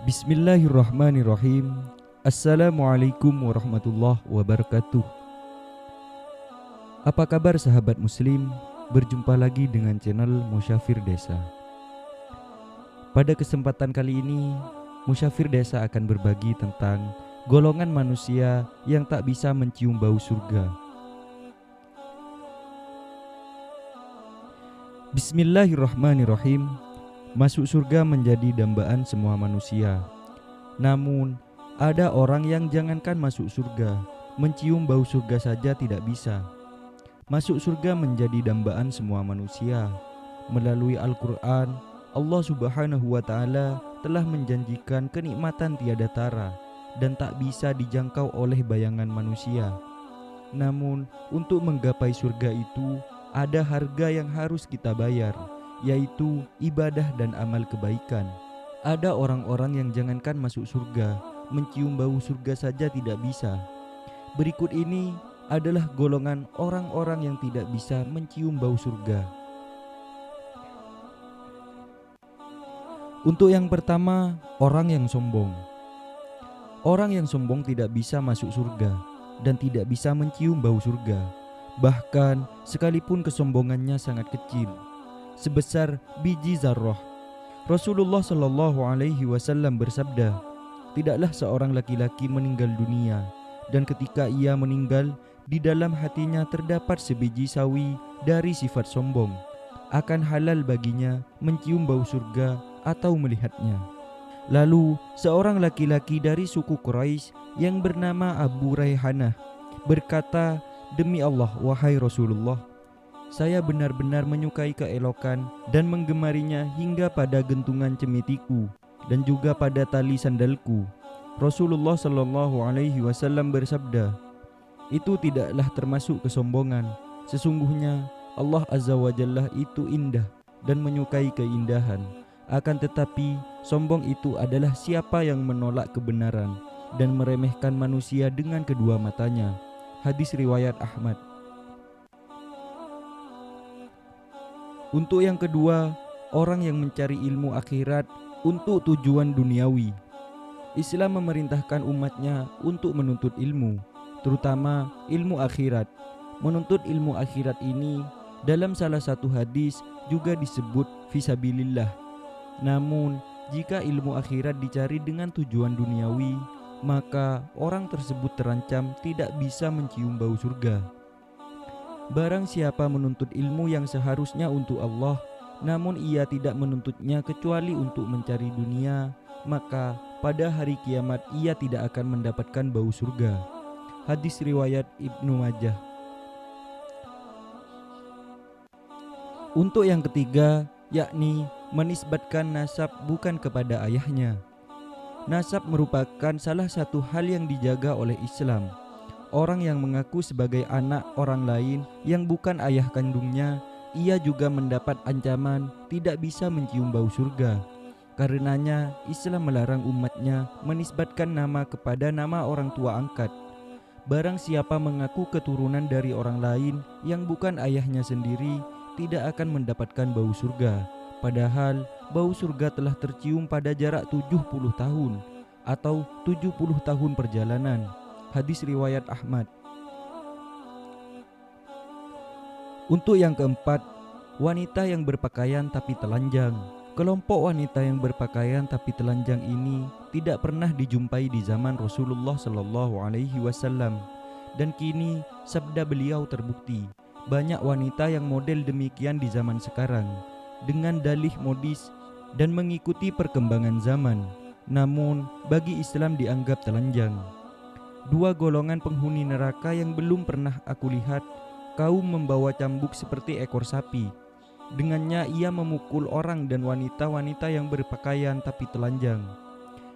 Bismillahirrahmanirrahim. Assalamualaikum warahmatullahi wabarakatuh. Apa kabar sahabat muslim? Berjumpa lagi dengan channel Musyafir Desa. Pada kesempatan kali ini, Musyafir Desa akan berbagi tentang golongan manusia yang tak bisa mencium bau surga. Bismillahirrahmanirrahim. Masuk surga menjadi dambaan semua manusia. Namun, ada orang yang jangankan masuk surga, mencium bau surga saja tidak bisa. Masuk surga menjadi dambaan semua manusia. Melalui Al-Quran, Allah Subhanahu wa Ta'ala telah menjanjikan kenikmatan tiada tara dan tak bisa dijangkau oleh bayangan manusia. Namun, untuk menggapai surga itu, ada harga yang harus kita bayar, yaitu ibadah dan amal kebaikan. Ada orang-orang yang jangankan masuk surga, mencium bau surga saja tidak bisa. Berikut ini adalah golongan orang-orang yang tidak bisa mencium bau surga. Untuk yang pertama, orang yang sombong. Orang yang sombong tidak bisa masuk surga dan tidak bisa mencium bau surga. Bahkan sekalipun kesombongannya sangat kecil, sebesar biji zarrah. Rasulullah Shallallahu Alaihi Wasallam bersabda, tidaklah seorang laki-laki meninggal dunia dan ketika ia meninggal, di dalam hatinya terdapat sebiji sawi dari sifat sombong. Akan halal baginya mencium bau surga atau melihatnya. Lalu seorang laki-laki dari suku Quraisy yang bernama Abu Raihanah berkata, demi Allah wahai Rasulullah, saya benar-benar menyukai keelokan dan menggemarinya hingga pada gentungan cemitiku dan juga pada tali sandalku. Rasulullah Shallallahu Alaihi Wasallam bersabda, itu tidaklah termasuk kesombongan. Sesungguhnya Allah Azza wa Jalla itu indah dan menyukai keindahan. Akan tetapi sombong itu adalah siapa yang menolak kebenaran dan meremehkan manusia dengan kedua matanya. Hadis riwayat Ahmad. Untuk yang kedua, orang yang mencari ilmu akhirat untuk tujuan duniawi. Islam memerintahkan umatnya untuk menuntut ilmu, terutama ilmu akhirat. Menuntut ilmu akhirat ini dalam salah satu hadis juga disebut fisabilillah. Namun, jika ilmu akhirat dicari dengan tujuan duniawi, maka orang tersebut terancam tidak bisa mencium bau surga. Barang siapa menuntut ilmu yang seharusnya untuk Allah, namun ia tidak menuntutnya kecuali untuk mencari dunia, maka pada hari kiamat ia tidak akan mendapatkan bau surga. Hadis riwayat Ibnu Majah. Untuk yang ketiga, yakni menisbatkan nasab bukan kepada ayahnya. Nasab merupakan salah satu hal yang dijaga oleh Islam. Orang yang mengaku sebagai anak orang lain yang bukan ayah kandungnya, ia juga mendapat ancaman tidak bisa mencium bau surga. Karenanya Islam melarang umatnya menisbatkan nama kepada nama orang tua angkat. Barang siapa mengaku keturunan dari orang lain yang bukan ayahnya sendiri, tidak akan mendapatkan bau surga. Padahal bau surga telah tercium pada jarak 70 tahun atau 70 tahun perjalanan. Hadis riwayat Ahmad. Untuk yang keempat, wanita yang berpakaian tapi telanjang. Kelompok wanita yang berpakaian tapi telanjang ini tidak pernah dijumpai di zaman Rasulullah Shallallahu Alaihi Wasallam. Dan kini sabda beliau terbukti. Banyak wanita yang model demikian di zaman sekarang dengan dalih modis dan mengikuti perkembangan zaman. Namun bagi Islam dianggap telanjang. Dua golongan penghuni neraka yang belum pernah aku lihat, kaum membawa cambuk seperti ekor sapi. Dengannya ia memukul orang dan wanita-wanita yang berpakaian tapi telanjang.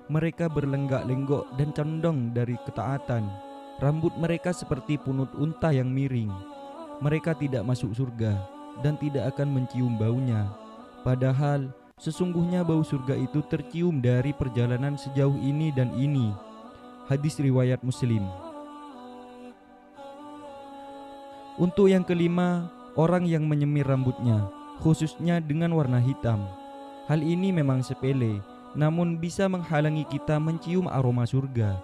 Mereka berlenggak-lenggok dan condong dari ketaatan. Rambut mereka seperti punut unta yang miring. Mereka tidak masuk surga dan tidak akan mencium baunya. Padahal sesungguhnya bau surga itu tercium dari perjalanan sejauh ini dan ini. Hadis riwayat Muslim. Untuk yang kelima, orang yang menyemir rambutnya, khususnya dengan warna hitam. Hal ini memang sepele, namun bisa menghalangi kita mencium aroma surga.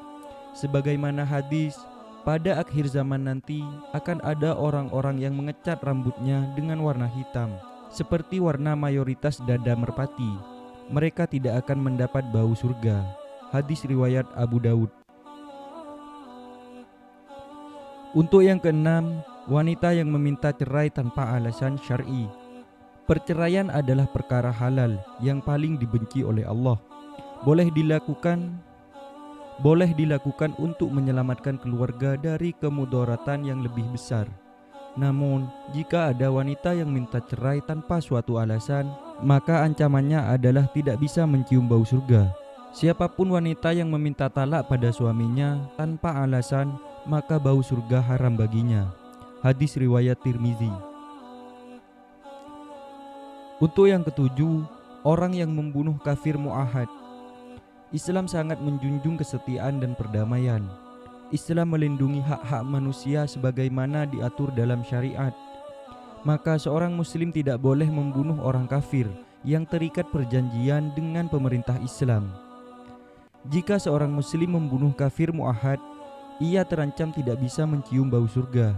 Sebagaimana hadis, pada akhir zaman nanti akan ada orang-orang yang mengecat rambutnya dengan warna hitam, seperti warna mayoritas dada merpati. Mereka tidak akan mendapat bau surga. Hadis riwayat Abu Daud. Untuk yang keenam, wanita yang meminta cerai tanpa alasan syar'i. Perceraian adalah perkara halal yang paling dibenci oleh Allah. Boleh dilakukan untuk menyelamatkan keluarga dari kemudaratan yang lebih besar. Namun, jika ada wanita yang minta cerai tanpa suatu alasan, maka ancamannya adalah tidak bisa mencium bau surga. Siapapun wanita yang meminta talak pada suaminya tanpa alasan, maka bau surga haram baginya. Hadis riwayat Tirmizi. Untuk yang ketujuh, orang yang membunuh kafir mu'ahad. Islam sangat menjunjung kesetiaan dan perdamaian. Islam melindungi hak-hak manusia sebagaimana diatur dalam syariat. Maka seorang muslim tidak boleh membunuh orang kafir yang terikat perjanjian dengan pemerintah Islam. Jika seorang muslim membunuh kafir mu'ahad, ia terancam tidak bisa mencium bau surga.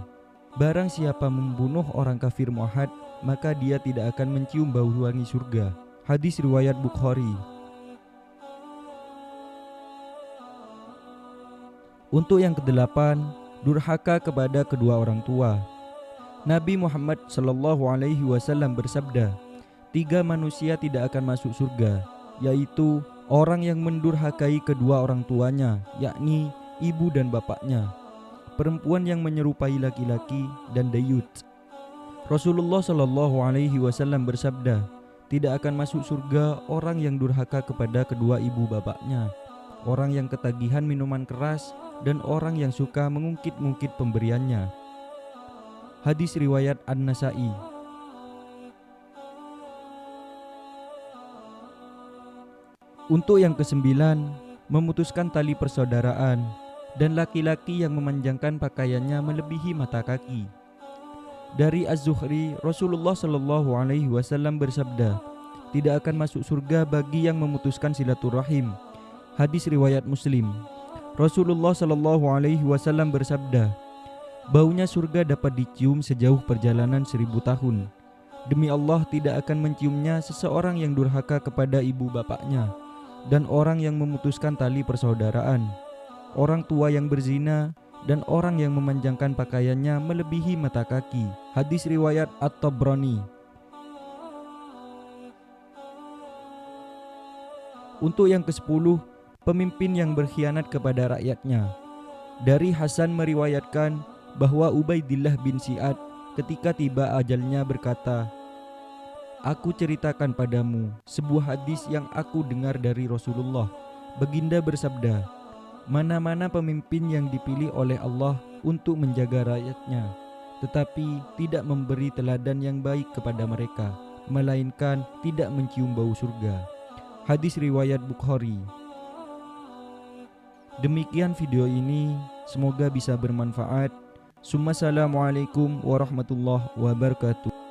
Barang siapa membunuh orang kafir mu'ahad, maka dia tidak akan mencium bau wangi surga. Hadis riwayat Bukhari. Untuk yang kedelapan, durhaka kepada kedua orang tua. Nabi Muhammad SAW bersabda, 3 manusia tidak akan masuk surga, yaitu orang yang mendurhakai kedua orang tuanya, yakni ibu dan bapaknya, perempuan yang menyerupai laki-laki, dan dayut. Rasulullah SAW bersabda, tidak akan masuk surga orang yang durhaka kepada kedua ibu bapaknya, orang yang ketagihan minuman keras, dan orang yang suka mengungkit-ungkit pemberiannya. Hadis riwayat An-Nasa'i. Untuk yang kesembilan, memutuskan tali persaudaraan, dan laki-laki yang memanjangkan pakaiannya melebihi mata kaki. Dari Az-Zuhri, Rasulullah SAW bersabda, tidak akan masuk surga bagi yang memutuskan silaturahim. Hadis riwayat Muslim. Rasulullah SAW bersabda, baunya surga dapat dicium sejauh perjalanan 1000 tahun. Demi Allah, tidak akan menciumnya seseorang yang durhaka kepada ibu bapaknya, dan orang yang memutuskan tali persaudaraan, orang tua yang berzina, dan orang yang memanjangkan pakaiannya melebihi mata kaki. Hadis riwayat At-Tabrani. Untuk yang ke-10, pemimpin yang berkhianat kepada rakyatnya. Dari Hasan meriwayatkan bahwa Ubaidillah bin Si'ad ketika tiba ajalnya berkata, aku ceritakan padamu sebuah hadis yang aku dengar dari Rasulullah. Baginda bersabda, mana-mana pemimpin yang dipilih oleh Allah untuk menjaga rakyatnya, tetapi tidak memberi teladan yang baik kepada mereka, melainkan tidak mencium bau surga. Hadis riwayat Bukhari. Demikian video ini, semoga bisa bermanfaat. Assalamualaikum warahmatullahi wabarakatuh.